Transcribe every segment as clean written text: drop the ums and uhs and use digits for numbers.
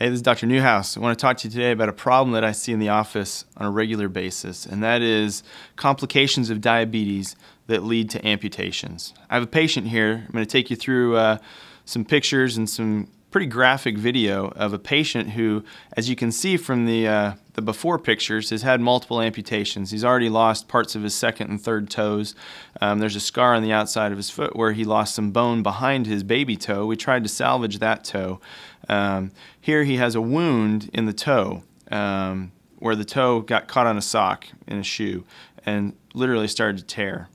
Hey, this is Dr. Neuhaus. I want to talk to you today about a problem that I see in the office on a regular basis, and that is complications of diabetes that lead to amputations. I have a patient here. I'm going to take you through some pictures and some pretty graphic video of a patient who, as you can see from the before pictures, has had multiple amputations. He's already lost parts of his second and third toes. There's a scar on the outside of his foot where he lost some bone behind his baby toe. We tried to salvage that toe. Here he has a wound in the toe where the toe got caught on a sock in a shoe and literally started to tear.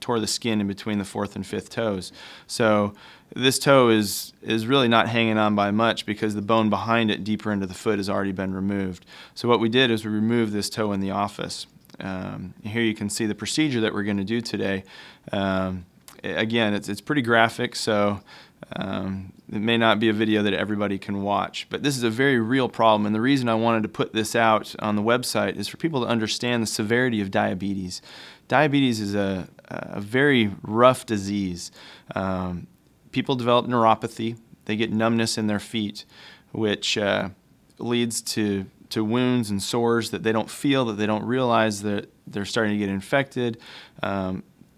Tore the skin in between the fourth and fifth toes. So this toe is really not hanging on by much because the bone behind it deeper into the foot has already been removed. So what we did is we removed this toe in the office. Here you can see the procedure that we're going to do today. Again, it's pretty graphic, so it may not be a video that everybody can watch, but this is a very real problem, and the reason I wanted to put this out on the website is for people to understand the severity of diabetes. Diabetes is a very rough disease. People develop neuropathy. They get numbness in their feet, which leads to wounds and sores that they don't feel, that they don't realize that they're starting to get infected.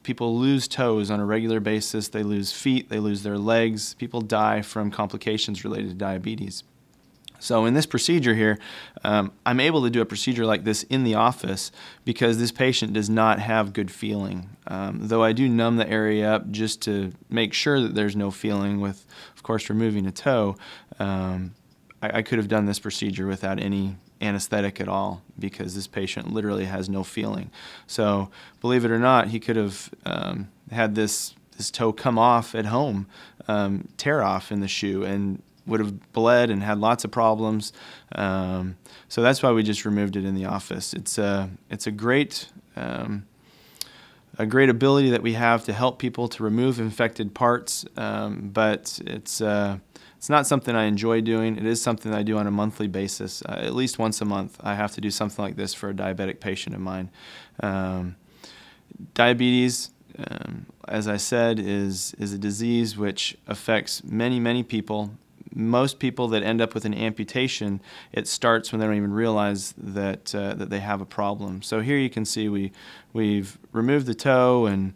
People lose toes on a regular basis. They lose feet. They lose their legs. People die from complications related to diabetes. So in this procedure here, I'm able to do a procedure like this in the office because this patient does not have good feeling. Though I do numb the area up just to make sure that there's no feeling with, of course, removing a toe, I could have done this procedure without any anesthetic at all because this patient literally has no feeling. So believe it or not, he could have had this toe come off at home, tear off in the shoe, and would have bled and had lots of problems. So that's why we just removed it in the office. It's a great ability that we have to help people to remove infected parts, but it's not something I enjoy doing. It is something that I do on a monthly basis. At least once a month I have to do something like this for a diabetic patient of mine. Diabetes, as I said, is a disease which affects many people. Most people that end up with an amputation, it starts when they don't even realize that they have a problem. So here you can see we've removed the toe, and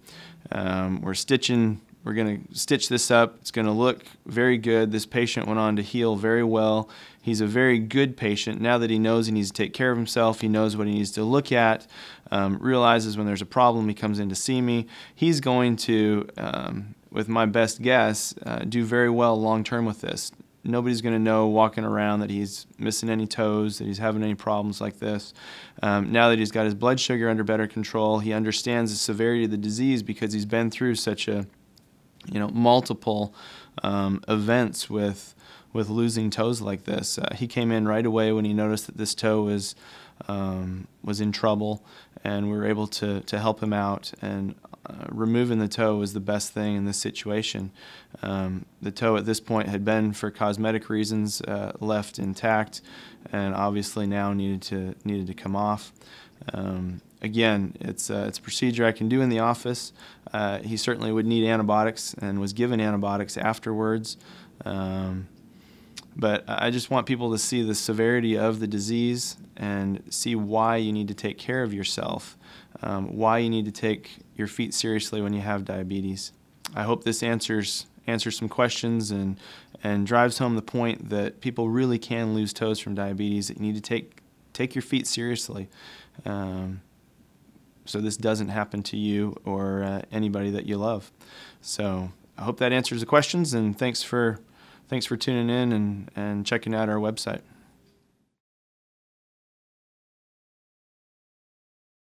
we're going to stitch this up. It's going to look very good. This patient went on to heal very well. He's a very good patient. Now that he knows he needs to take care of himself, he knows what he needs to look at, realizes when there's a problem, he comes in to see me. He's going to, with my best guess, do very well long-term with this. Nobody's going to know walking around that he's missing any toes, that he's having any problems like this. Now that he's got his blood sugar under better control, he understands the severity of the disease because he's been through such a, multiple events with losing toes like this. He came in right away when he noticed that this toe was in trouble, and we were able to help him out, and removing the toe was the best thing in this situation. The toe at this point had been, for cosmetic reasons, left intact, and obviously now needed to come off. Again, it's a procedure I can do in the office. He certainly would need antibiotics and was given antibiotics afterwards. But I just want people to see the severity of the disease and see why you need to take care of yourself, why you need to take your feet seriously when you have diabetes. I hope this answers some questions and drives home the point that people really can lose toes from diabetes. That you need to take your feet seriously, so this doesn't happen to you or anybody that you love. So I hope that answers the questions, and thanks for tuning in and checking out our website.